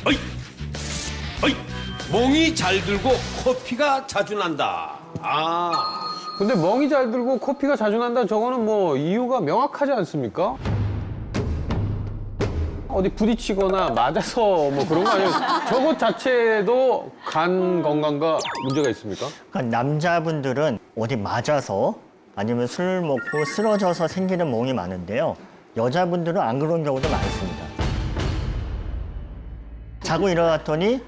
어이, 어이, 멍이 잘 들고 코피가 자주 난다. 근데 멍이 잘 들고 코피가 자주 난다, 저거는 뭐 이유가 명확하지 않습니까? 어디 부딪히거나 맞아서 뭐 그런 거 아니에요? 저것 자체도 간 건강과 문제가 있습니까? 그러니까 남자분들은 어디 맞아서 아니면 술을 먹고 쓰러져서 생기는 멍이 많은데요. 여자분들은 안 그런 경우도 많습니다. 자고 일어났더니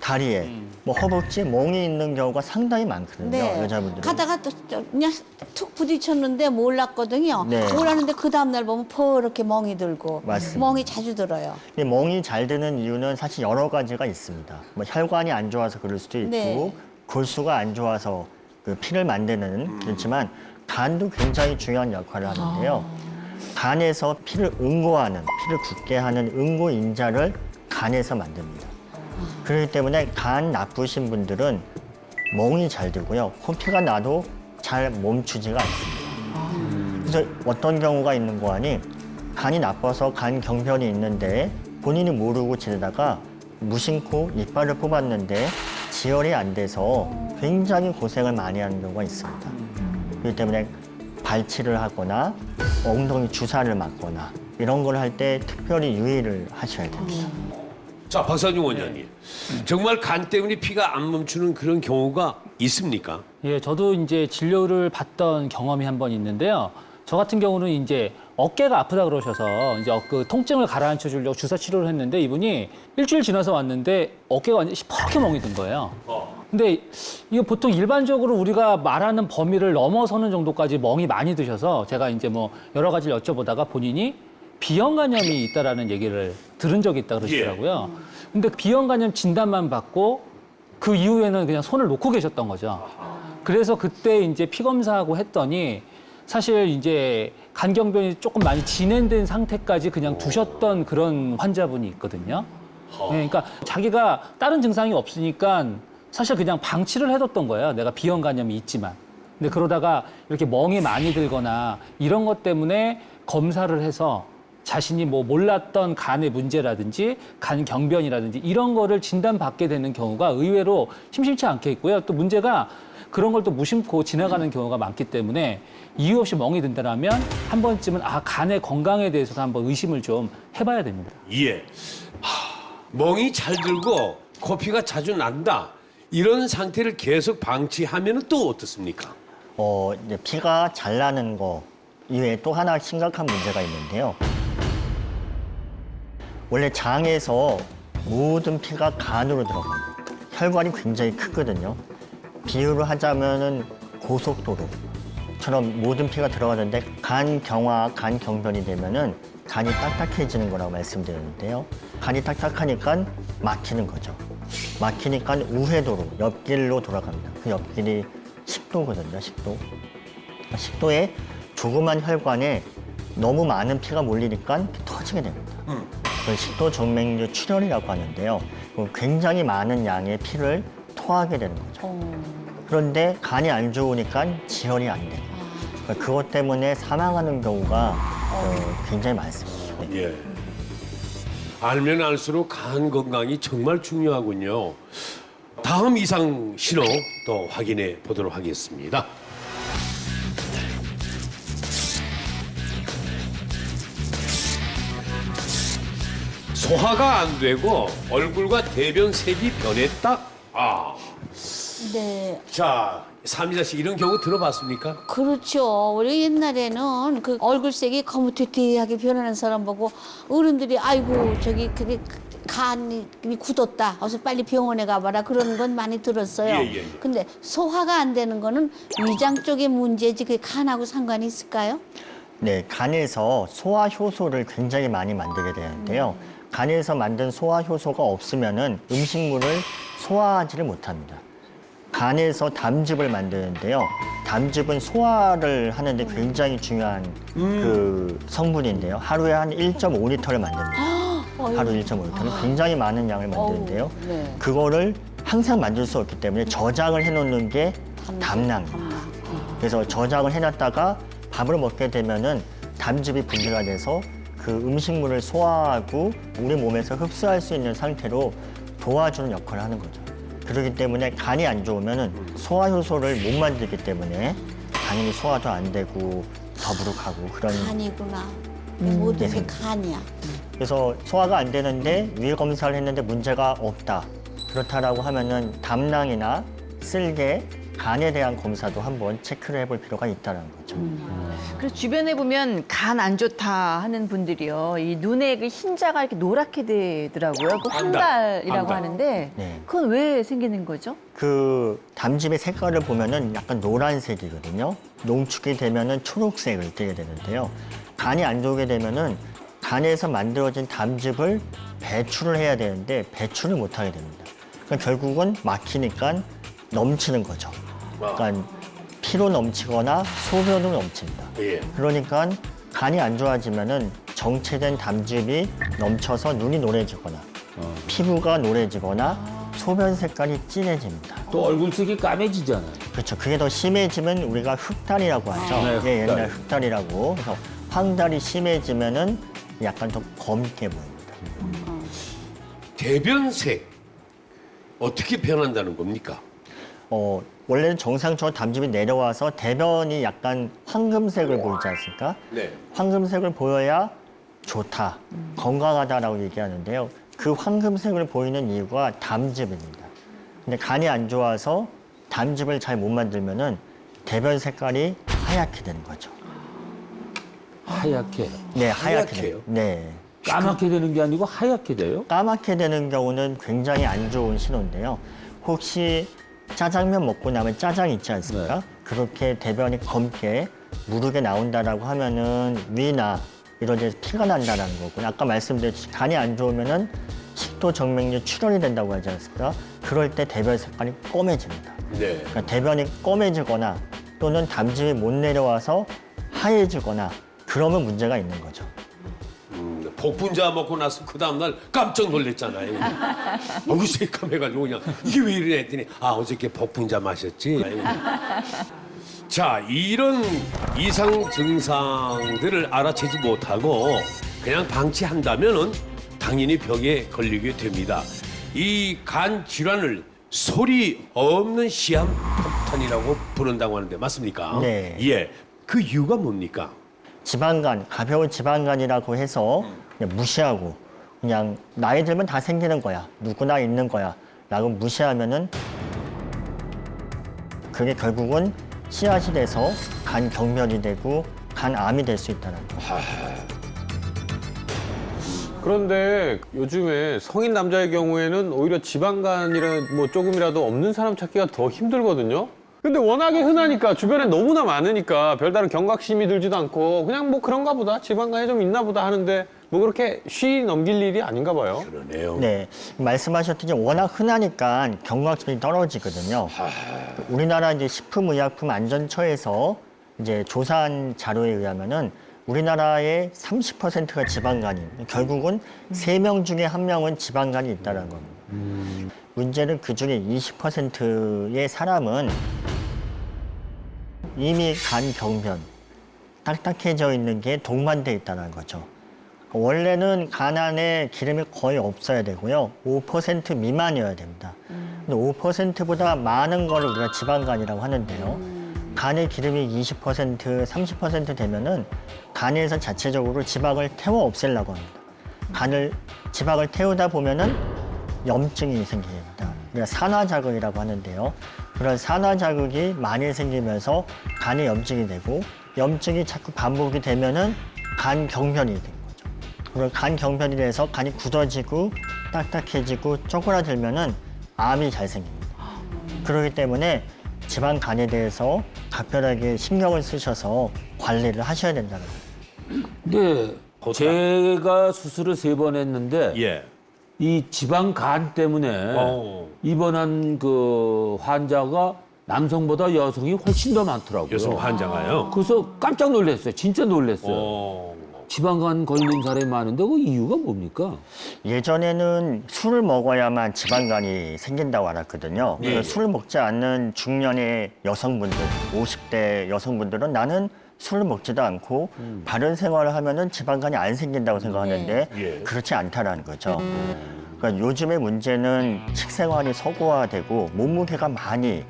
다리에 뭐 허벅지에 멍이 있는 경우가 상당히 많거든요. 여자분들은. 가다가 또 그냥 툭 부딪혔는데 몰랐거든요. 네. 몰랐는데 그 다음날 보면 퍼렇게 멍이 들고. 맞습니다. 멍이 자주 들어요. 이 멍이 잘 드는 이유는 사실 여러 가지가 있습니다. 뭐 혈관이 안 좋아서 그럴 수도 있고 네. 골수가 안 좋아서 그 피를 만드는 그렇지만 간도 굉장히 중요한 역할을 하는데요. 간에서 피를 응고하는, 피를 굳게 하는 응고인자를 간에서 만듭니다. 그렇기 때문에 간 나쁘신 분들은 멍이 잘 들고요. 코피가 나도 잘 멈추지가 않습니다. 그래서 어떤 경우가 있는 거 아니 간이 나빠서 간 경변이 있는데 본인이 모르고 지내다가 무심코 이빨을 뽑았는데 지혈이 안 돼서 굉장히 고생을 많이 하는 경우가 있습니다. 그렇기 때문에 발치를 하거나 엉덩이 주사를 맞거나 이런 걸 할 때 특별히 유의를 하셔야 됩니다. 자, 박사준 원장님. 정말 간 때문에 피가 안 멈추는 그런 경우가 있습니까? 예, 저도 이제 진료를 받던 경험이 한 번 있는데요. 저 같은 경우는 이제 어깨가 아프다 그러셔서 이제 그 통증을 가라앉혀 주려고 주사 치료를 했는데 이분이 일주일 지나서 왔는데 어깨가 완전히 시퍼렇게 멍이 든 거예요. 근데 이거 보통 일반적으로 우리가 말하는 범위를 넘어서는 정도까지 멍이 많이 드셔서 제가 이제 뭐 여러 가지를 여쭤보다가 본인이 비형 간염이 있다라는 얘기를 들은 적이 있다 그러시더라고요. 근데 비형 간염 진단만 받고 그 이후에는 그냥 손을 놓고 계셨던 거죠. 그래서 그때 이제 피 검사하고 했더니 사실 이제 간경변이 조금 많이 진행된 상태까지 그냥 두셨던 그런 환자분이 있거든요. 네, 그러니까 자기가 다른 증상이 없으니까 사실 그냥 방치를 해뒀던 거예요. 내가 비형 간염이 있지만. 근데 그러다가 이렇게 멍이 많이 들거나 이런 것 때문에 검사를 해서 자신이 뭐 몰랐던 간의 문제라든지 간 경변이라든지 이런 거를 진단받게 되는 경우가 의외로 심심치 않게 있고요. 또 문제가 그런 걸 또 무심코 지나가는 경우가 많기 때문에 이유 없이 멍이 든다면 한 번쯤은 간의 건강에 대해서도 한번 의심을 좀 해봐야 됩니다. 예. 멍이 잘 들고 코피가 자주 난다. 이런 상태를 계속 방치하면 또 어떻습니까? 이제 피가 잘 나는 거 이외에 또 하나 심각한 문제가 있는데요. 원래 장에서 모든 피가 간으로 들어갑니다. 혈관이 굉장히 크거든요. 비유를 하자면은 고속도로처럼 모든 피가 들어가는데 간 경화, 간 경변이 되면은 간이 딱딱해지는 거라고 말씀드렸는데요. 간이 딱딱하니까 막히는 거죠. 막히니까 우회도로, 옆길로 돌아갑니다. 그 옆길이 식도거든요, 식도. 식도에 조그만 혈관에 너무 많은 피가 몰리니까 터지게 됩니다. 그걸 식도정맥류 출혈이라고 하는데요. 굉장히 많은 양의 피를 토하게 되는 거죠. 그런데 간이 안 좋으니까 지혈이 안 돼요. 그것 때문에 사망하는 경우가 굉장히 많습니다. 네. 예. 알면 알수록 간 건강이 정말 중요하군요. 다음 이상 신호 또 확인해 보도록 하겠습니다. 소화가 안 되고 얼굴과 대변 색이 변했다? 네. 자, 삼이자 씨 이런 경우 들어봤습니까? 그렇죠. 우리 옛날에는 그 얼굴색이 거무튀튀하게 변하는 사람 보고 어른들이 아이고 저기 그게 간이 굳었다. 어서 빨리 병원에 가봐라. 그런 건 많이 들었어요. 예. 근데 소화가 안 되는 거는 위장 쪽의 문제지 그게 간하고 상관이 있을까요? 네, 간에서 소화 효소를 굉장히 많이 만들게 되는데요. 간에서 만든 소화 효소가 없으면은 음식물을 소화하지를 못합니다. 간에서 담즙을 만드는데요. 담즙은 소화를 하는데 굉장히 중요한 그 성분인데요. 하루에 한 1.5리터를 만듭니다. 하루 1.5리터는 굉장히 많은 양을 만드는데요. 네. 그거를 항상 만들 수 없기 때문에 저장을 해놓는 게 담낭입니다. 그래서 저장을 해놨다가 밥을 먹게 되면은 담즙이 분비가 돼서 그 음식물을 소화하고 우리 몸에서 흡수할 수 있는 상태로 도와주는 역할을 하는 거죠. 그렇기 때문에 간이 안 좋으면은 소화 효소를 못 만들기 때문에 당연히 소화도 안 되고 더부룩하고 그런. 간이구나. 모든 게 네. 간이야. 그래서 소화가 안 되는데 위해 검사를 했는데 문제가 없다. 그렇다라고 하면은 담낭이나 쓸개, 간에 대한 검사도 한번 체크를 해볼 필요가 있다는 거죠. 그래서 주변에 보면 간 안 좋다 하는 분들이요. 이 눈에 그 흰자가 이렇게 노랗게 되더라고요. 그 황달이라고 황달. 하는데 네. 그건 왜 생기는 거죠? 그 담즙의 색깔을 보면은 약간 노란색이거든요. 농축이 되면은 초록색을 띠게 되는데요. 간이 안 좋게 되면은 간에서 만들어진 담즙을 배출을 해야 되는데 배출을 못 하게 됩니다. 그러니까 결국은 막히니까 넘치는 거죠. 그러니까 피로 넘치거나 소변으로 넘칩니다. 예. 그러니까 간이 안 좋아지면은 정체된 담즙이 넘쳐서 눈이 노래지거나 피부가 노래지거나 소변 색깔이 진해집니다. 또 얼굴색이 까매지잖아요. 그렇죠. 그게 더 심해지면 우리가 흑달이라고 하죠. 네, 예, 흑달. 옛날 흑달이라고. 그래서 황달이 심해지면은 약간 더 검게 보입니다. 대변색 어떻게 변한다는 겁니까? 원래는 정상적으로 담즙이 내려와서 대변이 약간 황금색을 보이지 않습니까? 네. 황금색을 보여야 좋다, 건강하다라고 얘기하는데요. 그 황금색을 보이는 이유가 담즙입니다. 근데 간이 안 좋아서 담즙을 잘 못 만들면은 대변 색깔이 하얗게 되는 거죠. 하얗게. 네, 하얗게 하얗게요? 돼요. 네. 까맣게 되는 게 아니고 하얗게 돼요? 까맣게 되는 경우는 굉장히 안 좋은 신호인데요. 혹시 짜장면 먹고 나면 짜장 있지 않습니까? 네. 그렇게 대변이 검게 무르게 나온다라고 하면은 위나 이런 데서 피가 난다라는 거고, 아까 말씀드렸듯이 간이 안 좋으면은 식도 정맥류 출혈이 된다고 하지 않습니까? 그럴 때 대변 색깔이 검해집니다. 네. 그러니까 대변이 검해지거나 또는 담즙이 못 내려와서 하얘지거나 그러면 문제가 있는 거죠. 복분자 먹고 나서 그 다음날 깜짝 놀랐잖아요. 얼굴 새까매가지고 그냥 이게 왜 이래 했더니 어저께 복분자 마셨지. 자, 이런 이상 증상들을 알아채지 못하고 그냥 방치한다면은 당연히 병에 걸리게 됩니다. 이 간 질환을 소리 없는 시한폭탄이라고 부른다고 하는데 맞습니까? 네. 예. 그 이유가 뭡니까? 지방간, 가벼운 지방간이라고 해서 그냥 무시하고 그냥 나이 들면 다 생기는 거야. 누구나 있는 거야. 라고 무시하면은 그게 결국은 씨앗이 돼서 간 경변이 되고 간암이 될 수 있다는 거죠. 그런데 요즘에 성인 남자의 경우에는 오히려 지방간이라 뭐 조금이라도 없는 사람 찾기가 더 힘들거든요. 근데 워낙에 흔하니까 주변에 너무나 많으니까 별다른 경각심이 들지도 않고 그냥 뭐 그런가 보다 지방간이 좀 있나 보다 하는데 뭐 그렇게 쉬 넘길 일이 아닌가 봐요. 그러네요. 네, 말씀하셨듯이 워낙 흔하니까 경각심이 떨어지거든요. 우리나라 이제 식품의약품안전처에서 이제 조사한 자료에 의하면은 우리나라의 30%가 지방간이, 결국은 3명 중에 1명은 지방간이 있다는 겁니다. 문제는 그 중에 20%의 사람은 이미 간 경변, 딱딱해져 있는 게 동반돼 있다는 거죠. 원래는 간 안에 기름이 거의 없어야 되고요. 5% 미만이어야 됩니다. 근데 5%보다 많은 걸 우리가 지방간이라고 하는데요. 간의 기름이 20%, 30% 되면은 간에서 자체적으로 지방을 태워 없애려고 합니다. 지방을 태우다 보면은 염증이 생기게 됩니다. 우리가 산화자극이라고 하는데요. 그런 산화자극이 많이 생기면서 간에 염증이 되고 염증이 자꾸 반복이 되면은 간 경변이 되는 거죠. 그리고 간 경변이 돼서 간이 굳어지고 딱딱해지고 쪼그라들면은 암이 잘 생깁니다. 그렇기 때문에 지방간에 대해서 각별하게 신경을 쓰셔서 관리를 하셔야 된다는 거예요. 네. 제가 수술을 3번 했는데 예. 이 지방간 때문에 입원한 그 환자가 남성보다 여성이 훨씬 더 많더라고요. 여성 환자가요. 그래서 깜짝 놀랐어요. 진짜 놀랐어요. 어. 지방간 걸린 사람이 많은데 그 이유가 뭡니까? 예전에는 술을 먹어야만 지방간이 생긴다고 알았거든요. 예, 예. 술을 먹지 않는 중년의 여성분들, 50대 여성분들은 나는 술을 먹지도 않고 바른 생활을 하면은 지방간이 안 생긴다고 생각하는데 예. 그렇지 않다라는 거죠. 그러니까 요즘의 문제는 식생활이 서구화되고 몸무게가 많이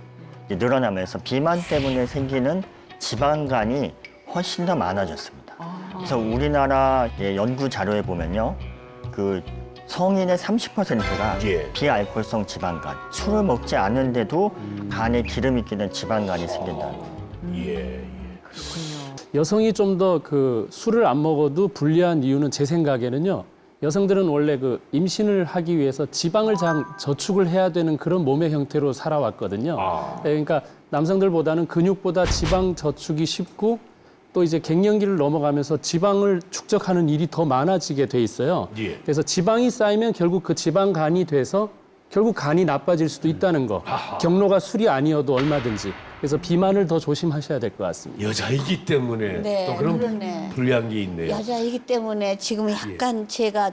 늘어나면서 비만 때문에 생기는 지방간이 훨씬 더 많아졌습니다. 그래서 우리나라 연구 자료에 보면요, 그 성인의 30%가 예. 비알코올성 지방간, 술을 먹지 않는데도 간에 기름이 끼는 지방간이 생긴다는 거예요. 예. 여성이 좀 더 그 술을 안 먹어도 불리한 이유는 제 생각에는요. 여성들은 원래 그 임신을 하기 위해서 지방을 저축을 해야 되는 그런 몸의 형태로 살아왔거든요. 그러니까 남성들보다는 근육보다 지방 저축이 쉽고 또 이제 갱년기를 넘어가면서 지방을 축적하는 일이 더 많아지게 돼 있어요. 예. 그래서 지방이 쌓이면 결국 그 지방간이 돼서 결국 간이 나빠질 수도 있다는 거. 경로가 술이 아니어도 얼마든지. 그래서 비만을 더 조심하셔야 될 것 같습니다. 여자이기 때문에 네, 또 그런 그러네. 불리한 게 있네요. 여자이기 때문에 지금 약간 제가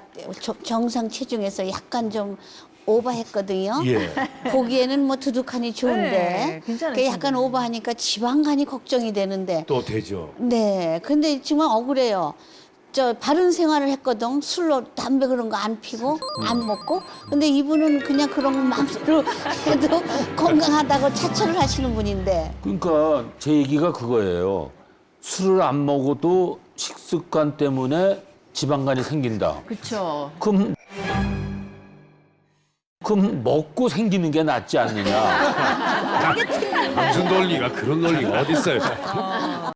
정상 체중에서 약간 좀 오버했거든요. 예. 보기에는 뭐 두둑하니 좋은데 네, 괜찮아요, 그게 약간 오버하니까 지방간이 걱정이 되는데 또 되죠. 네, 근데 정말 억울해요. 저 바른 생활을 했거든. 술로 담배 그런 거 안 피고 안 먹고. 근데 이분은 그냥 그런 거 마음대로 해도 건강하다고 자처를 하시는 분인데. 그러니까 제 얘기가 그거예요. 술을 안 먹어도 식습관 때문에 지방간이 생긴다. 그렇죠. 그럼 먹고 생기는 게 낫지 않느냐. 무슨 논리가 그런 논리가 어디 있어요?